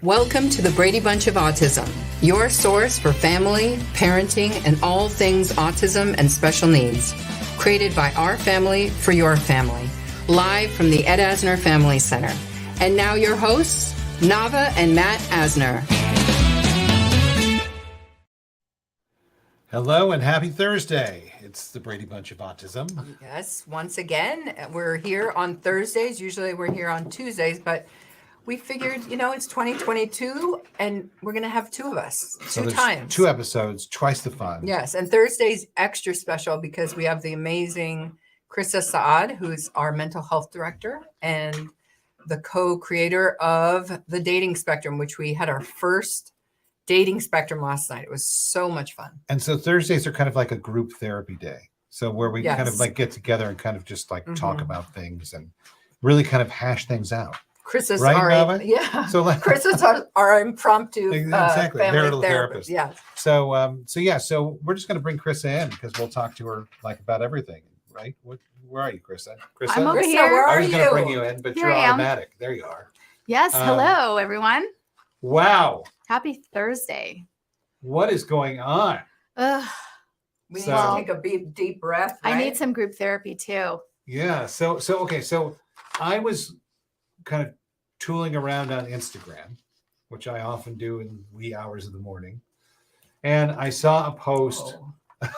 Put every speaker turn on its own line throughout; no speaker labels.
Welcome to the Brady Bunch of Autism, your source for family, parenting, and all things autism and special needs. Created by our family for your family. Live from the Ed Asner Family Center. And now your hosts, Nava and Matt Asner.
Hello and happy Thursday. It's the Brady Bunch of Autism.
Yes, once again, we're here on Thursdays. Usually we're here on Tuesdays, but we figured, it's 2022 and we're going to have two of us, two times.
2 episodes, twice the fun.
Yes, and Thursday's extra special because we have the amazing Krissa Saad, who's our mental health director and the co-creator of the Dating Spectrum, which we had our first Dating Spectrum last night. It was so much fun.
And so Thursdays are kind of like a group therapy day. So where we kind of like get together and kind of just like talk about things and really kind of hash things out.
Chris is
right,
our
Nava?
yeah.
So like,
Chris is our impromptu
exactly
family
therapist.
Yeah.
So we're just going to bring Krissa in because we'll talk to her like about everything, right? Where are you, Krissa? Krissa,
I'm over here.
Where are
I was
you?
going to bring you in, but
Here
you're
I am.
automatic. There you are.
Yes. Hello, everyone.
Wow.
Happy Thursday.
What is going on?
Ugh,
We need
So-
to take a deep breath.
I
right?
need some group therapy too.
Yeah. So I was kind of tooling around on Instagram, which I often do in wee hours of the morning, and I saw a post.
Oh.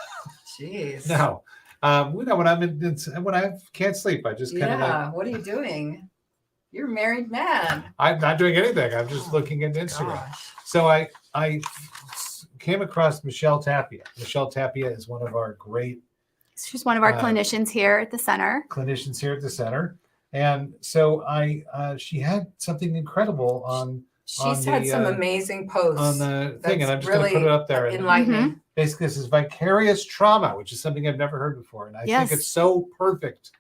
Jeez.
No, when when I can't sleep, I just kind of like,
What are you doing? You're a married man.
I'm not doing anything. I'm just looking at Instagram.
Gosh.
So I came across Michelle Tapia. Michelle Tapia is one of our great
She's one of our clinicians here at the center.
clinicians here at the center. And so she had something incredible on
She's
the,
had some amazing posts
on the thing, and I'm just
really
going to put it up there. And
enlightening.
basically, this is vicarious trauma, which is something I've never heard before, and I think it's so perfect.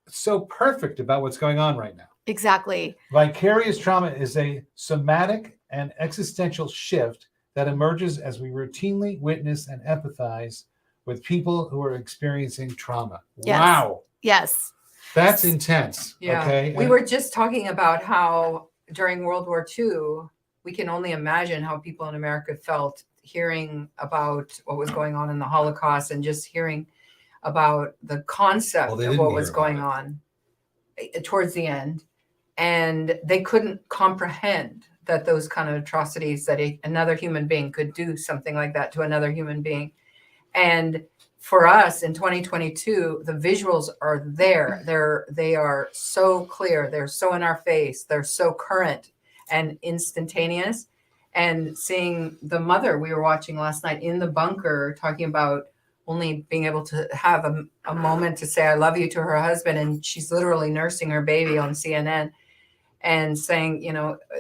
It's so perfect about what's going on right now.
Exactly.
Vicarious trauma is a somatic and existential shift that emerges as we routinely witness and empathize with people who are experiencing trauma.
Yes.
Wow.
Yes.
That's intense.
Yeah.
Okay.
We were just talking about how during World War II, we can only imagine how people in America felt hearing about what was going on in the Holocaust and just hearing about the concept
Well, they
of
didn't
what
hear
was
about
going
it.
on towards the end. And they couldn't comprehend that those kind of atrocities that another human being could do something like that to another human being. And for us in 2022, the visuals are there. They are so clear. They're so in our face. They're so current and instantaneous. And seeing the mother we were watching last night in the bunker talking about only being able to have a moment to say, I love you to her husband. And she's literally nursing her baby on CNN and saying,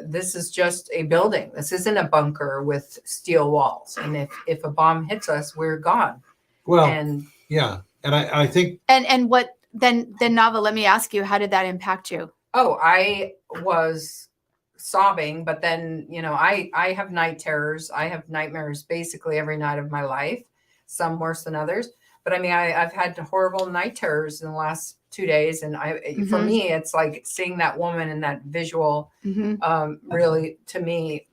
this is just a building. This isn't a bunker with steel walls. And if a bomb hits us, we're gone.
Well,
And
yeah. And I think
And what then Nava, let me ask you, how did that impact you?
I was sobbing, but then, I have night terrors. I have nightmares basically every night of my life, some worse than others. But I mean, I've had horrible night terrors in the last 2 days. And for me, it's like seeing that woman and that visual really, to me,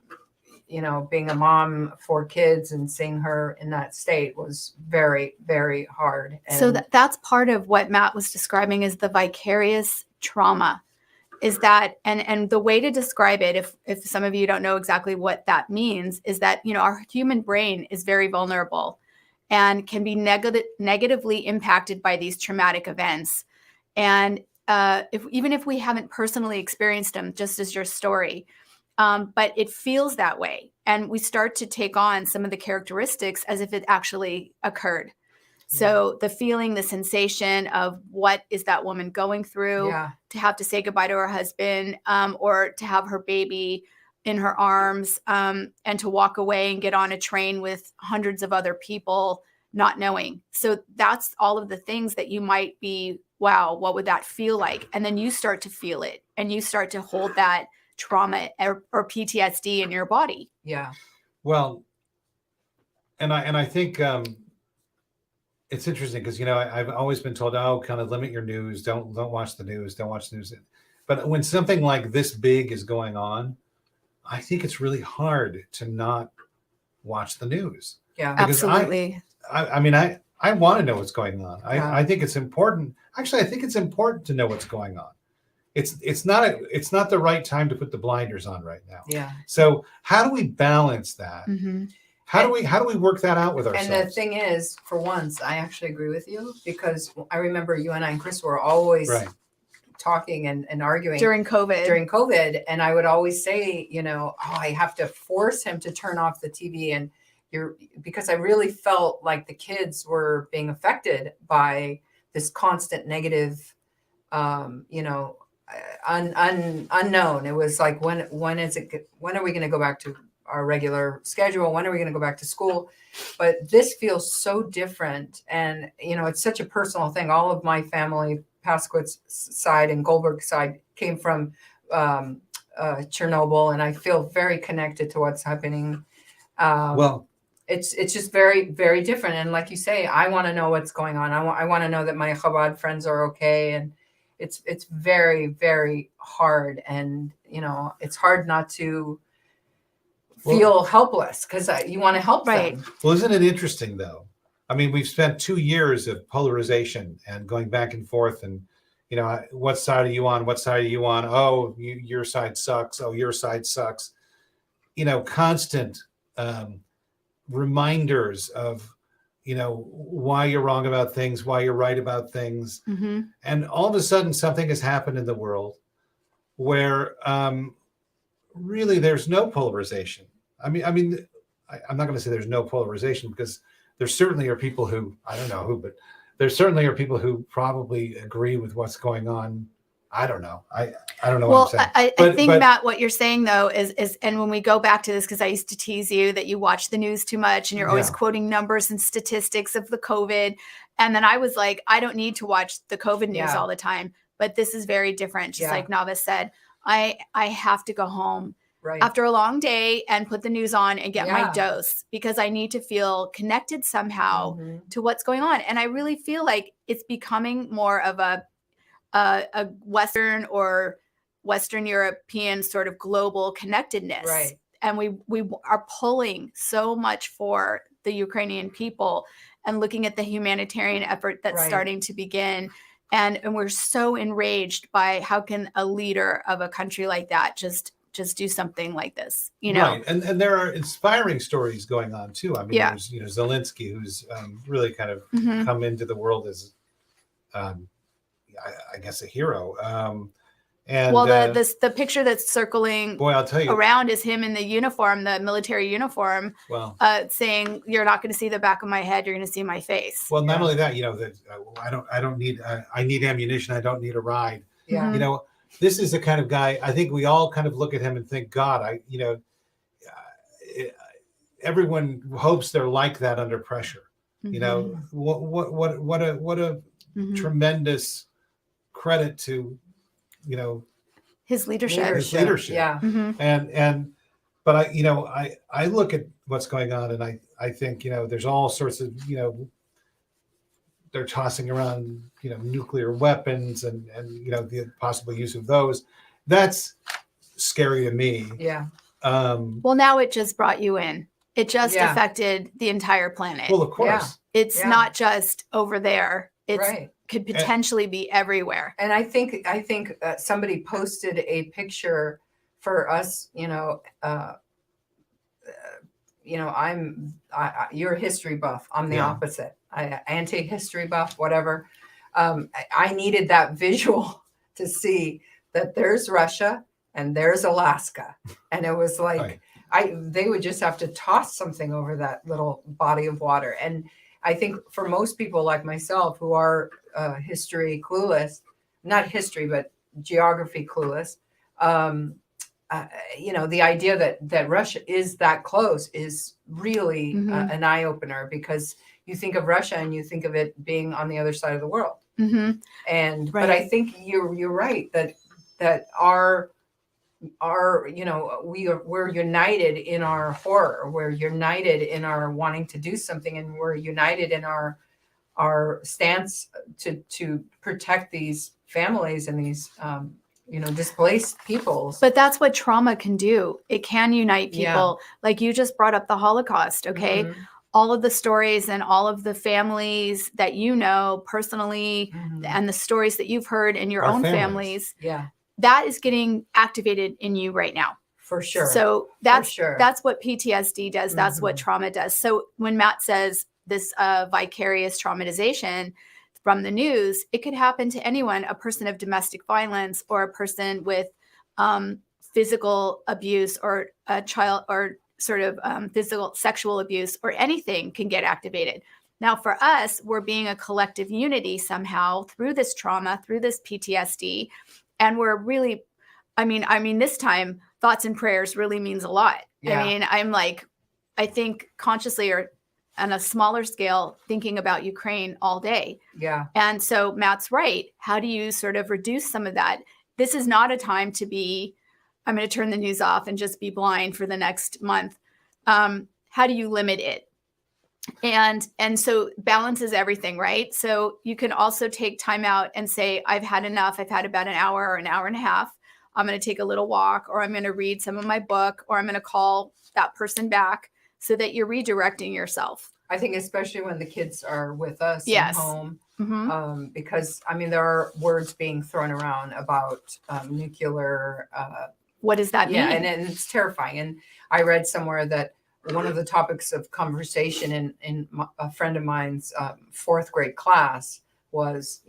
being a mom of 4 kids and seeing her in that state was very, very hard. And
So that's part of what Matt was describing is the vicarious trauma. Is that and the way to describe it, if some of you don't know exactly what that means, is that our human brain is very vulnerable and can be negatively impacted by these traumatic events. And even if we haven't personally experienced them, just as your story, but it feels that way, and we start to take on some of the characteristics as if it actually occurred. So the feeling, the sensation of what is that woman going through, to have to say goodbye to her husband, or to have her baby in her arms, and to walk away and get on a train with hundreds of other people, not knowing. So that's all of the things that you might be, wow, what would that feel like? And then you start to feel it and you start to hold that trauma or PTSD in your body.
Yeah.
Well, and I think it's interesting because I've always been told, kind of limit your news, don't watch the news, don't watch the news. But when something like this big is going on, I think it's really hard to not watch the news.
Yeah.
Because
Absolutely.
I mean, I want to know what's going on.
Yeah.
I think it's important. Actually, I think it's important to know what's going on. It's not the right time to put the blinders on right now.
Yeah.
So how do we balance that?
Hmm.
How do we work that out with
And
ourselves?
the thing is, for once, I actually agree with you, because I remember you and I and Chris were always
Right.
talking and arguing
During COVID.
during COVID. And I would always say, I have to force him to turn off the TV, and because I really felt like the kids were being affected by this constant negative, unknown. It was like, when are we going to go back to our regular schedule? When are we going to go back to school? But this feels so different. And, it's such a personal thing. All of my family, Pasquit's side and Goldberg's side, came from Chernobyl. And I feel very connected to what's happening.
Well,
it's just very, very different. And like you say, I want to know what's going on. I want to know that my Chabad friends are okay. And it's very, very hard. And, it's hard not to feel helpless, because you want to help
Right.
them.
well, isn't it interesting though? I mean, we've spent 2 years of polarization and going back and forth, and what side are you on? What side are you on? Oh, your side sucks. Oh, your side sucks. Constant reminders of why you're wrong about things, why you're right about things.
Hmm.
And all of a sudden something has happened in the world where really there's no polarization. I'm not going to say there's no polarization, because there certainly are people who, I don't know who, but there certainly are people who probably agree with what's going on. I don't know. I don't know
Well,
what I'm saying.
I think, Matt, what you're saying though is, and when we go back to this, because I used to tease you that you watch the news too much and you're always
Yeah.
quoting numbers and statistics of the COVID. And then I was like, I don't need to watch the COVID news
Yeah.
all the time, but this is very different. Just
Yeah.
like Nava said, I have to go home
Right.
after a long day and put the news on and get my
Yeah.
dose, because I need to feel connected somehow
Mhm.
to what's going on. And I really feel like it's becoming more of a Western or Western European sort of global connectedness.
Right.
And we are pulling so much for the Ukrainian people and looking at the humanitarian effort that's
Right.
starting to begin. And we're so enraged by how can a leader of a country like that just do something like this,
Right. And there are inspiring stories going on too. I mean,
Yeah.
there's Zelensky, who's really kind of
Mhm.
come into the world as I guess a hero. And
Well, the picture that's circling
boy, I'll tell you.
around is him in the uniform, the military uniform,
Well,
saying, "You're not going to see the back of my head. You're going to see my face."
well, not
Yeah.
only that, that I don't need I need ammunition. I don't need a ride.
Yeah.
Mhm.
This is the kind of guy. I think we all kind of look at him and think, God, everyone hopes they're like that under pressure.
Mhm.
What a
Mhm.
tremendous credit to
His leadership.
His leadership.
Yeah.
Mhm.
But I look at what's going on, and I think there's all sorts of they're tossing around nuclear weapons and the possible use of those. That's scary to me.
Yeah.
Well, now it just brought you in. It just
Yeah.
affected the entire planet.
Well, of course.
It's
Yeah.
not just over there. It's
Right.
could potentially be everywhere.
And I think somebody posted a picture for us. You're a history buff. I'm the
Yeah.
opposite. Anti-history buff, whatever. I needed that visual to see that there's Russia and there's Alaska, and it was like
Right.
they would just have to toss something over that little body of water. And I think for most people like myself who are history clueless, not history but geography clueless, the idea that Russia is that close is really
Mhm.
an eye opener, because you think of Russia and you think of it being on the other side of the world.
Mm-hmm.
And
Right.
but I think you're right that we're united in our horror. We're united in our wanting to do something, and we're united in our stance to protect these families and these displaced peoples.
But that's what trauma can do. It can unite
Yeah.
people. Like you just brought up the Holocaust, okay?
Mhm.
All of the stories and all of the families that you know personally
Mhm.
and the stories that you've heard in your
Our
own
families.
families,
Yeah,
that is getting activated in you right now.
for sure.
So that's
sure.
that's what PTSD does. That's what
Mhm.
trauma does. So when Matt says this vicarious traumatization from the news, it could happen to anyone, a person of domestic violence or a person with physical abuse or a child or sort of physical sexual abuse or anything can get activated. Now for us, we're being a collective unity somehow through this trauma, through this PTSD, and we're really I mean, this time thoughts and prayers really means a lot.
Yeah.
I mean, I think consciously or on a smaller scale, thinking about Ukraine all day.
Yeah.
And so Matt's right. How do you sort of reduce some of that? This is not a time to be, I'm going to turn the news off and just be blind for the next month. How do you limit it? And so balance is everything, right? So you can also take time out and say, I've had enough. I've had about an hour or an hour and a half. I'm going to take a little walk, or I'm going to read some of my book, or I'm going to call that person back, so that you're redirecting yourself.
I think especially when the kids are with us
Yes.
at home,
Mm-hmm.
because there are words being thrown around about nuclear.
What does that
Yeah,
mean?
and it's terrifying. And I read somewhere that one of the topics of conversation in a friend of mine's fourth grade class was,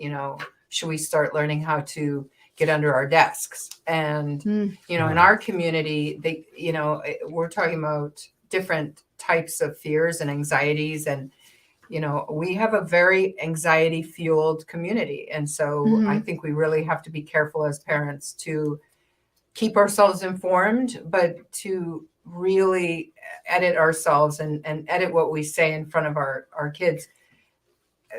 should we start learning how to get under our desks? And in our community, we're talking about different types of fears and anxieties, and we have a very anxiety fueled community, and so I think we really have to be careful as parents to keep ourselves informed, but to really edit ourselves and edit what we say in front of our kids,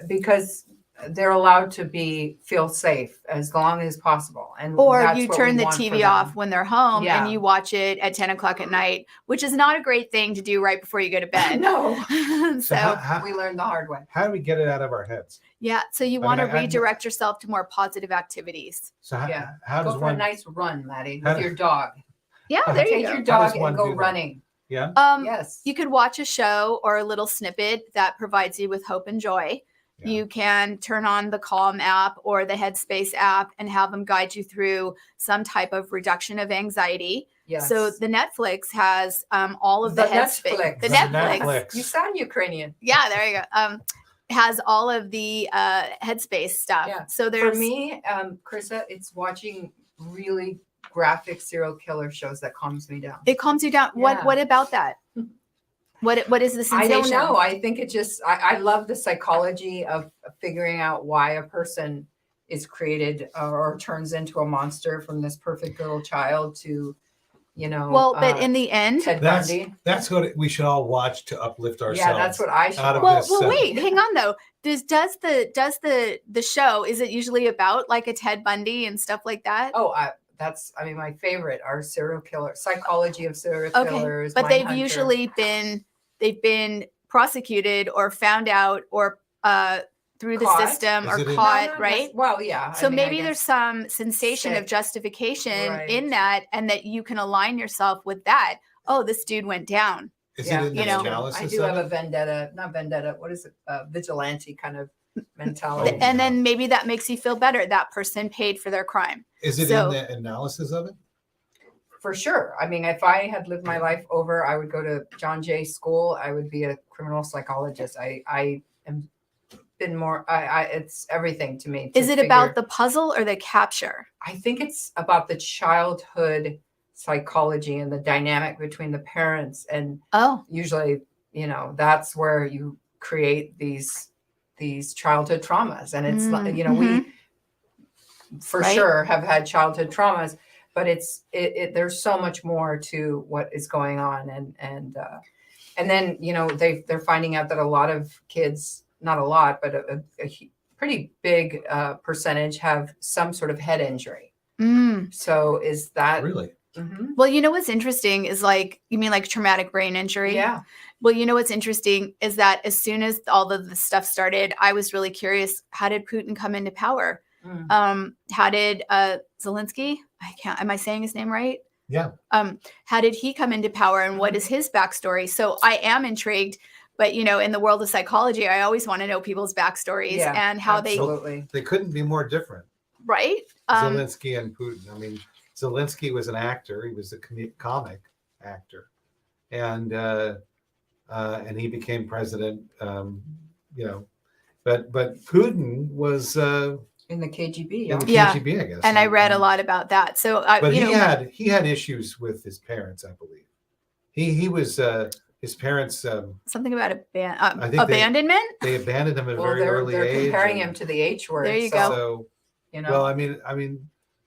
because they're allowed to feel safe as long as possible. And
Or
that's
you
what
turn
we
the
want for
TV
them.
off when they're home
Yeah.
and you watch it at 10 o'clock at night, which is not a great thing to do right before you go to bed.
No.
So
how,
We learned the hard way.
how do we get it out of our heads?
yeah, so you
I
want to
mean, I-
redirect yourself to more positive activities.
So how,
Yeah.
how
Go
does
for a
one?
nice run, Maddie,
How
with
do-
your dog.
Yeah, there you
Take
go.
your
How does
dog
one
and go
do that?
running.
Yeah.
Yes.
You could watch a show or a little snippet that provides you with hope and joy.
Yeah.
You can turn on the Calm app or the Headspace app and have them guide you through some type of reduction of anxiety.
Yes.
So the Netflix has all of the Headspace.
Netflix.
The
The
Netflix.
Netflix.
You sound Ukrainian.
Yeah, there you go. Has all of the Headspace stuff.
Yeah.
So
For
there's
me, Carissa, it's watching really graphic serial killer shows that calms me down.
it calms you down.
Yeah.
What about that? What is the
I
sensation?
don't know. I think it just, I love the psychology of figuring out why a person is created or turns into a monster, from this perfect little child to,
Well, but in the end,
Ted
That's
Bundy.
that's what we should all watch to uplift ourselves.
Yeah, that's what I should
out of
watch.
well,
this,
wait, hang on though. Does the show, is it usually about like a Ted Bundy and stuff like that?
Oh, that's, my favorite are serial killers, psychology of serial killers.
But they've
Mindhunter.
usually been prosecuted or found out or through the
Caught?
system
Is
or
it in-
caught,
Not
right?
Well, yeah.
So
I
maybe
guess.
there's some sensation of
Sick.
justification
Right.
in that, and that you can align yourself with that. Oh, this dude went down.
Is
Yeah,
it in the
you know,
analysis?
I do
of
have
it?
a vendetta, not vendetta. What is it? Vigilante kind of mentality.
Oh,
And
yeah.
then maybe that makes you feel better. That person paid for their crime.
Is it
so-
in the analysis of it?
For sure. If I had lived my life over, I would go to John Jay school. I would be a criminal psychologist. I am been more. It's everything to me.
Is it about the puzzle or the capture?
I think it's about the childhood psychology and the dynamic between the parents, and
Oh,
usually, that's where you create these childhood traumas. And it's like, we for
Right.
sure have had childhood traumas, but there's so much more to what is going on. And then, they're finding out that a lot of kids, not a lot, but a pretty big percentage have some sort of head injury. So is that
Really?
Mhm.
Well, what's interesting is you mean like traumatic brain injury?
Yeah.
Well, what's interesting is that as soon as all of this stuff started, I was really curious, how did Putin come into power? How did Zelensky? Am I saying his name right?
Yeah.
How did he come into power, and what is his backstory? So I am intrigued, but in the world of psychology, I always want to know people's backstories and how
they couldn't be more different.
Right.
Zelensky and Putin. I mean, Zelensky was an actor. He was a comic actor, and he became president. But Putin was
in the KGB.
in the KGB, I guess.
And I read a lot about that. So,
but he had issues with his parents, I believe. He was his parents.
Something about abandonment.
They abandoned him at a very early age.
They're comparing him to the H word.
There you go.
So, well, I mean,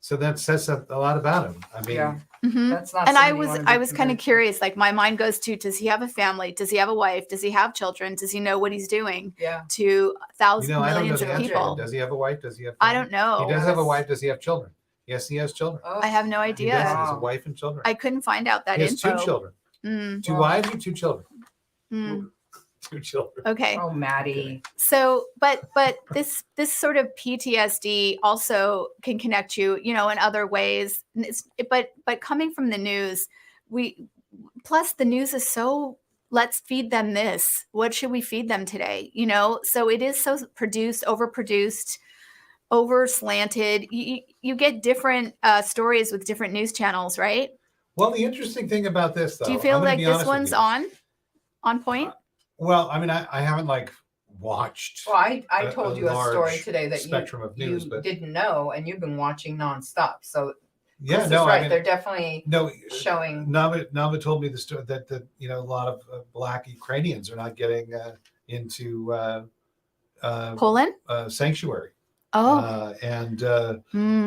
so that says a lot about him. I mean,
that's not.
And I was kind of curious. Like, my mind goes to: does he have a family? Does he have a wife? Does he have children? Does he know what he's doing?
Yeah.
To thousands, millions of people.
Does he have a wife? Does he have?
I don't know.
He does have a wife. Does he have children? Yes, he has children.
I have no idea.
He does. He has a wife and children.
I couldn't find out that
he has
info.
2 children. 2 wives and 2 children. 2 children.
Okay.
Oh, Maddie.
So, but this sort of PTSD also can connect you, in other ways. But coming from the news, plus the news is so, let's feed them this. What should we feed them today? So it is so overproduced, over-slanted. You get different stories with different news channels, right?
Well, the interesting thing about this, though,
do you feel like this one's on point?
Well, I mean, I haven't watched.
Well, I told you a story today that
spectrum of news,
you
but
didn't know, and you've been watching nonstop. So
yeah,
this is right. I mean, they're definitely showing.
Nava told me the story that a lot of Black Ukrainians are not getting into
Poland
sanctuary.
Oh,
and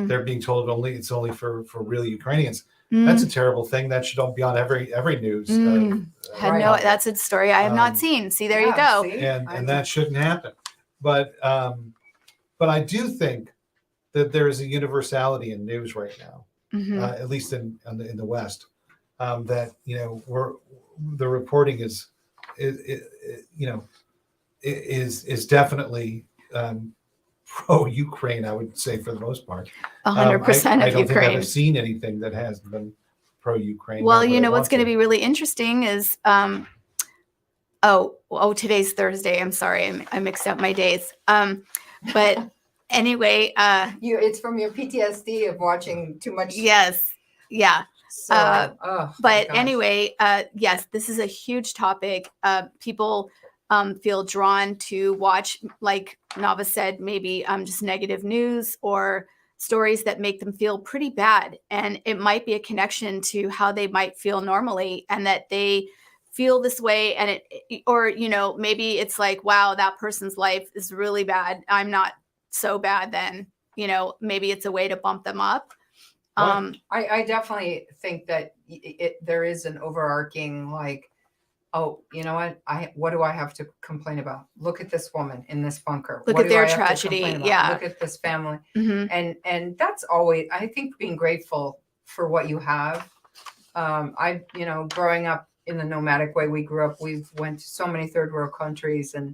they're being told it's only for real Ukrainians. That's a terrible thing. That should be on every news.
That's a story I have not seen. See, there you go.
And that shouldn't happen. But I do think that there is a universality in news right now, at least in the West, that the reporting is definitely pro-Ukraine, I would say, for the most part.
100%
I
of
don't think
Ukraine.
I've seen anything that has been pro-Ukraine.
Well, what's going to be really interesting is, today's Thursday. I'm sorry, I mixed up my days. But anyway,
it's from your PTSD of watching too much.
Yes, yeah.
So,
but anyway, yes, this is a huge topic. People feel drawn to watch, like Nava said, maybe just negative news or stories that make them feel pretty bad. And it might be a connection to how they might feel normally, and that they feel this way. And maybe it's like, wow, that person's life is really bad. I'm not so bad then. Maybe it's a way to bump them up.
I definitely think that there is an overarching what do I have to complain about? Look at this woman in this bunker.
Look
what
at
do
their
I have to
tragedy.
complain about?
Yeah.
Look at this family. And that's always, I think, being grateful for what you have. Growing up in the nomadic way we grew up, we've went to so many third world countries, and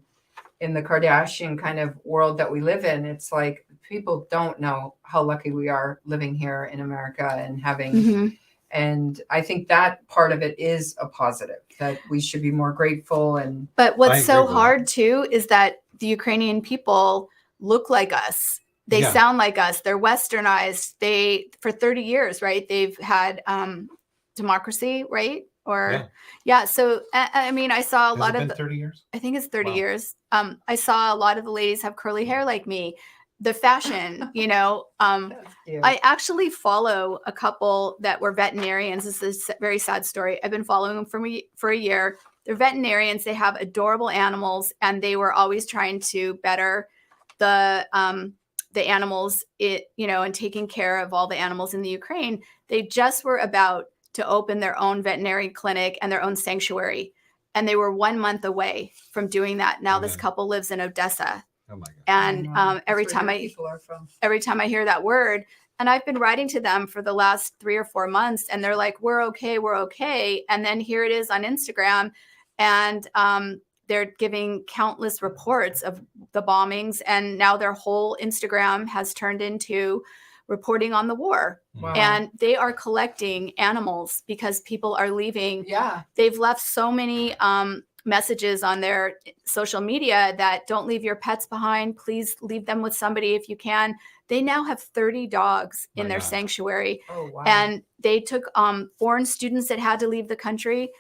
in the Kardashian kind of world that we live in, it's like people don't know how lucky we are living here in America and having and I think that part of it is a positive, that we should be more grateful.
But what's so hard too is that the Ukrainian people look like us. They sound like us. They're westernized. For 30 years, right? They've had democracy, right? So I mean, I saw a lot of
30 years.
I think it's 30 years. I saw a lot of the ladies have curly hair like me. The fashion, I actually follow a couple that were veterinarians. This is a very sad story. I've been following them for a year. They're veterinarians. They have adorable animals, and they were always trying to better the animals, and taking care of all the animals in the Ukraine. They just were about to open their own veterinary clinic and their own sanctuary, and they were 1 month away from doing that. Now this couple lives in Odessa.
Oh my God.
And every time I hear that word, and I've been writing to them for the last 3 or 4 months, and they're like, we're okay. And then here it is on Instagram. And they're giving countless reports of the bombings, and now their whole Instagram has turned into reporting on the war.
Wow.
And they are collecting animals because people are leaving.
Yeah.
They've left so many messages on their social media that don't leave your pets behind. Please leave them with somebody if you can. They now have 30 dogs in
My
their
God.
sanctuary.
Oh, wow.
And they took foreign students that had to leave the country,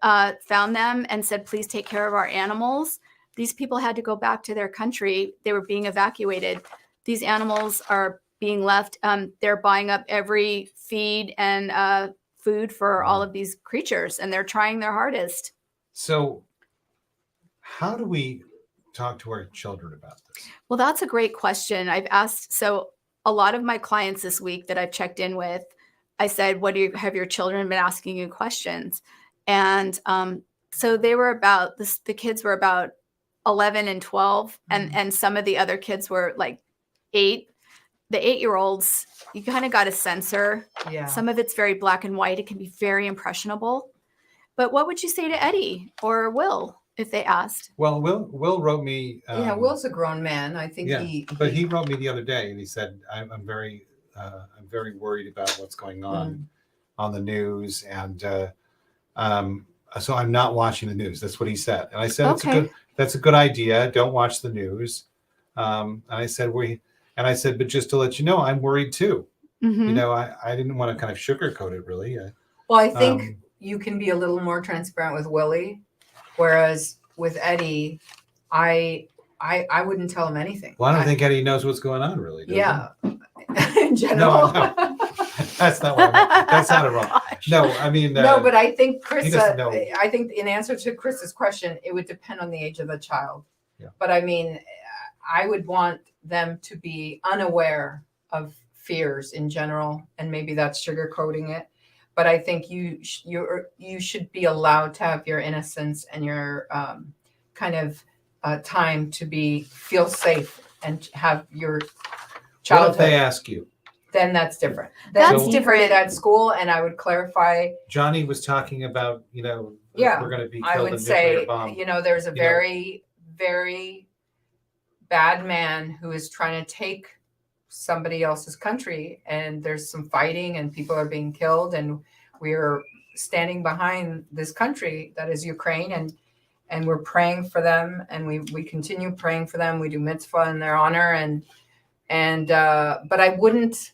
found them and said, please take care of our animals. These people had to go back to their country. They were being evacuated. These animals are being left. They're buying up every feed and food for all of these creatures, and they're trying their hardest.
So how do we talk to our children about this?
Well, that's a great question. I've asked, so a lot of my clients this week that I've checked in with, I said, have your children been asking you questions? And so they were about, the kids were about 11 and 12, and some of the other kids were like 8. The 8-year-olds, you kind of got to censor.
Yeah.
Some of it's very black and white. It can be very impressionable. But what would you say to Eddie or Will if they asked?
Well, Will wrote me.
Yeah, Will's a grown man. I think
But he wrote me the other day, and he said, I'm very worried about what's going on the news, and so I'm not watching the news. That's what he said, and I said,
Okay.
that's a good idea. Don't watch the news. And I said, but just to let you know, I'm worried too.
Mhm.
You know, I didn't want to kind of sugarcoat it, really.
Well, I think you can be a little more transparent with Willie, whereas with Eddie, I wouldn't tell him anything.
Well, I don't think Eddie knows what's going on, really. Does
Yeah. In general.
No. That's not what I meant. That sounded wrong. No, I mean.
No, but I think Chris,
he doesn't know.
I think in answer to Chris's question, it would depend on the age of the child.
Yeah.
But I mean, I would want them to be unaware of fears in general, and maybe that's sugarcoating it. But I think you should be allowed to have your innocence and your kind of time to feel safe and have your childhood.
What if they ask you?
Then that's different.
That's
He heard
different.
it at school, and I would clarify.
Johnny was talking about,
Yeah,
we're going to be
I
killed
would
in
say,
nuclear bomb.
There's a
You know.
very, very bad man who is trying to take somebody else's country, and there's some fighting, and people are being killed, and we're standing behind this country that is Ukraine, and we're praying for them, and we continue praying for them. We do mitzvah in their honor, and but I wouldn't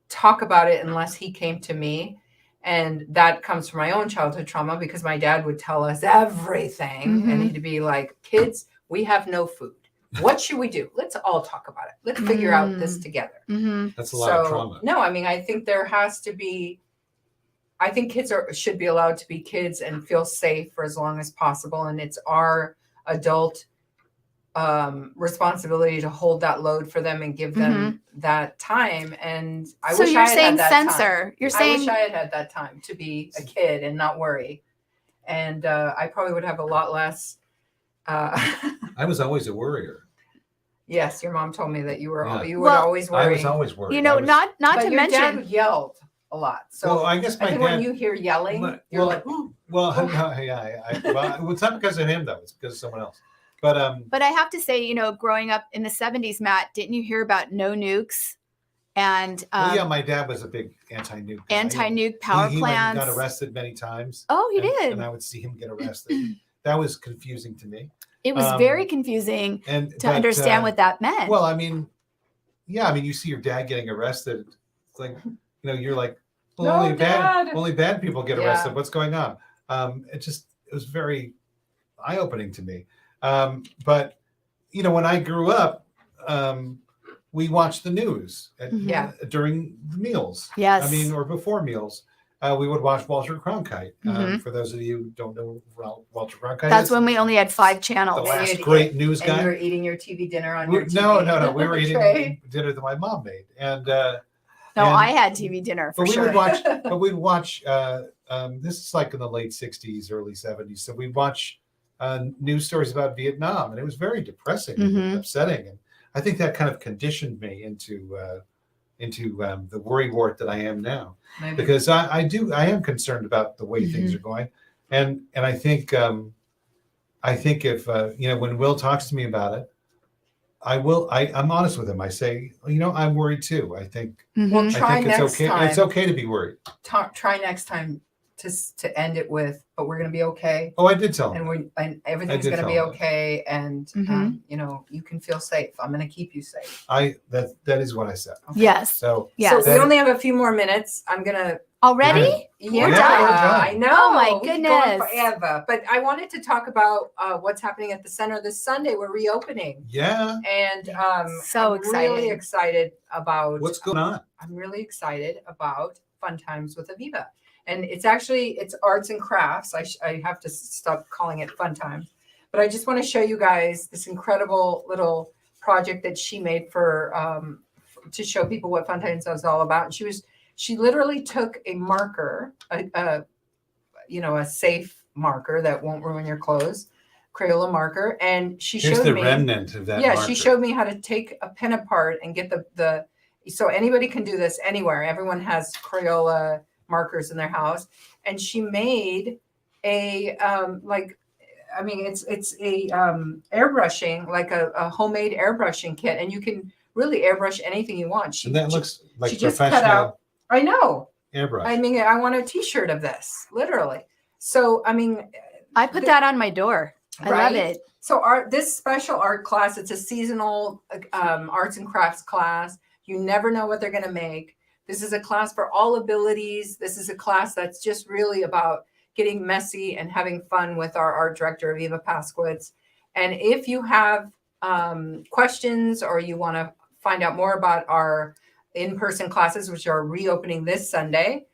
talk about it unless he came to me. And that comes from my own childhood trauma, because my dad would tell us everything, and he'd be like, kids, we have no food. What should we do? Let's all talk about it. Let's figure out this together.
Mm-hmm.
That's a lot of trauma.
No, I mean, I think there has to be, I think kids should be allowed to be kids and feel safe for as long as possible. And it's our adult responsibility to hold that load for them and give them that time. And I
So
wish
you're
I had
saying
had that
censor.
time.
You're
I
saying
wish I had had that time to be a kid and not worry. And I probably would have a lot less.
I was always a worrier.
Yes, your mom told me that you were
Yeah.
you would
Well,
always worry.
I was always worried.
you know, not
but
to
your
mention.
dad yelled a lot. So
Well, I guess my
I think
dad.
when you hear yelling, you're
well,
like, ooh.
well, well, it's not because of him though. It's because of someone else. But
I have to say, growing up in the 70s, Matt, didn't you hear about no nukes and
yeah, my dad was a big anti-nuke guy.
anti-nuke power
he
plants?
got arrested many times.
Oh, he did.
And I would see him get arrested. That was confusing to me.
It was very confusing to understand what that meant.
Well, I mean, yeah, I mean, you see your dad getting arrested. It's like, you're like, well,
No,
only bad people get
Yeah.
arrested. What's going on? It was very eye-opening to me. But when I grew up, we watched the news
Yeah.
during the meals.
Yes.
I mean, or before meals. We would watch Walter Cronkite.
Mhm.
For those of you who don't know Walter Cronkite,
That's
is
when we only had 5
the
channels.
last
you'd
great news
and you
guy.
were eating your TV dinner on your TV.
No. We were eating
tray.
dinner that my mom made, and
No,
and-
I had TV dinner for
but we
sure.
would watch. But we'd watch. This is like in the late '60s, early '70s. So we'd watch news stories about Vietnam, and it was very depressing
Mhm.
and upsetting. And I think that kind of conditioned me into the worrywart that I am now,
Maybe.
because I am concerned about the way things are going, and I think I think if when Will talks to me about it, I'm honest with him. I say, I'm worried too. I think
Well,
Mhm.
try
it's
next
okay.
time.
It's okay to be worried.
Try next time to end it with, but we're going to be okay.
Oh, I did tell him.
And everything's
did
going to
tell
be
him that.
okay. And,
Mhm.
you can feel safe. I'm going to keep you safe.
That is what I said.
Okay.
Yes.
So
Yes.
So we only have a few more minutes. I'm going to.
Already?
Yeah,
We're
done.
I know.
Oh, my
We could go on
goodness.
forever. But I wanted to talk about what's happening at the center this Sunday. We're reopening.
yeah,
And
So
I'm really
exciting.
excited about
what's going on?
I'm really excited about Fun Times with Aviva. And it's arts and crafts. I have to stop calling it Fun Times. But I just want to show you guys this incredible little project that she made for to show people what Fun Times is all about. And she literally took a marker, a safe marker that won't ruin your clothes, Crayola marker, and she
Here's
showed
the
me.
remnant of that.
Yeah,
marker.
she showed me how to take a pen apart and get the. So anybody can do this anywhere. Everyone has Crayola markers in their house, and she made a it's a airbrushing, like a homemade airbrushing kit, and you can really airbrush anything you want.
And that looks like
she just cut
professional
out. I know.
airbrush.
I mean, I want a T-shirt of this, literally. So I mean,
I put that on my door. I love
right?
it.
So this special art class, it's a seasonal arts and crafts class. You never know what they're going to make. This is a class for all abilities. This is a class that's just really about getting messy and having fun with our art director, Aviva Paskowitz. And if you have questions or you want to find out more about our in-person classes, which are reopening this Sunday,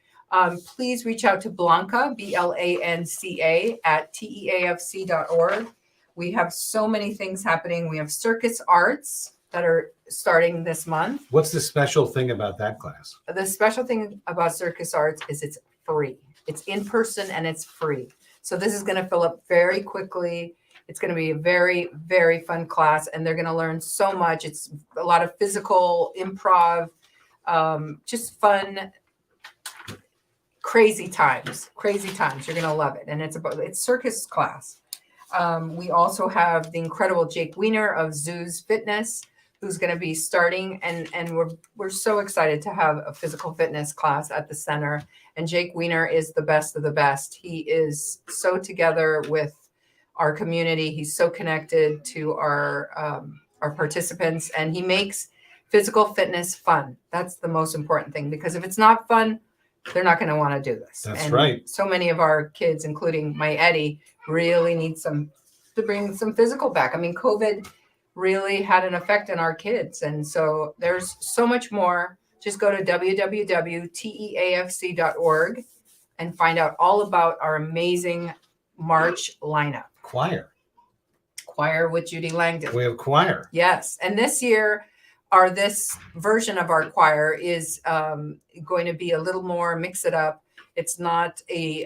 please reach out to Blanca, BLANCA, at teafc.org. We have so many things happening. We have circus arts that are starting this month.
What's the special thing about that class?
The special thing about circus arts is it's free. It's in person and it's free. So this is going to fill up very quickly. It's going to be a very, very fun class, and they're going to learn so much. It's a lot of physical improv, just fun, crazy times. You're going to love it. And it's circus class. We also have the incredible Jake Weiner of Zeus Fitness, who's going to be starting, and we're so excited to have a physical fitness class at the center. And Jake Weiner is the best of the best. He is so together with our community. He's so connected to our participants, and he makes physical fitness fun. That's the most important thing, because if it's not fun, they're not going to want to do this.
That's
and
right.
So many of our kids, including my Eddie, really need to bring some physical back. I mean, COVID really had an effect on our kids. And so there's so much more. Just go to www.teafc.org and find out all about our amazing March lineup.
Choir
with Judy Langdon.
We have choir.
Yes. And this year, this version of our choir is going to be a little more mix it up. It's not a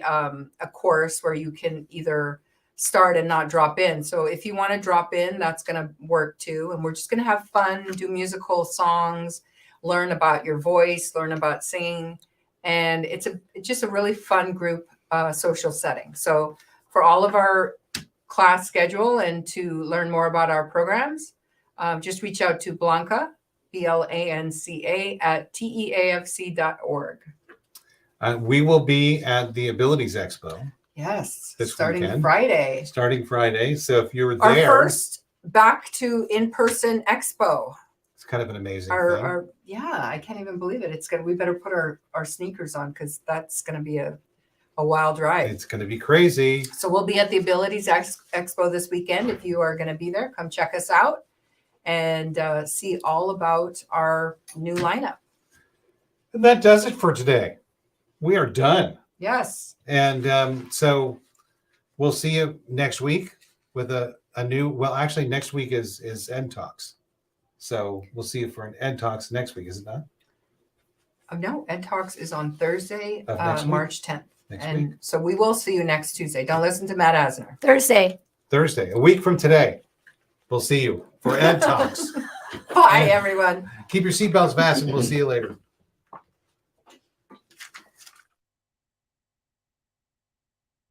course where you can either start and not drop in. So if you want to drop in, that's going to work too. And we're just going to have fun, do musical songs, learn about your voice, learn about singing. And it's just a really fun group social setting. So for all of our class schedule and to learn more about our programs, just reach out to Blanca, BLANCA, at teafc.org.
We will be at the Abilities Expo.
Yes,
This
starting
weekend.
Friday.
So if you're
Our
there,
first back to in-person expo.
it's kind of an amazing thing.
I can't even believe it. We better put our sneakers on, because that's going to be a wild ride.
It's going to be crazy.
So we'll be at the Abilities Expo this weekend. If you are going to be there, come check us out and see all about our new lineup.
And that does it for today. We are done.
Yes.
And so we'll see you next week with a new, well, actually next week is Ed Talks. So we'll see you for an Ed Talks next week, is it not?
No, Ed Talks is on Thursday,
Of next week?
March 10th.
Next
And
week?
so we will see you next Tuesday. Don't listen to Matt Asner.
Thursday.
A week from today. We'll see you for Ed Talks.
Bye, everyone.
Keep your seatbelts fastened. We'll see you later.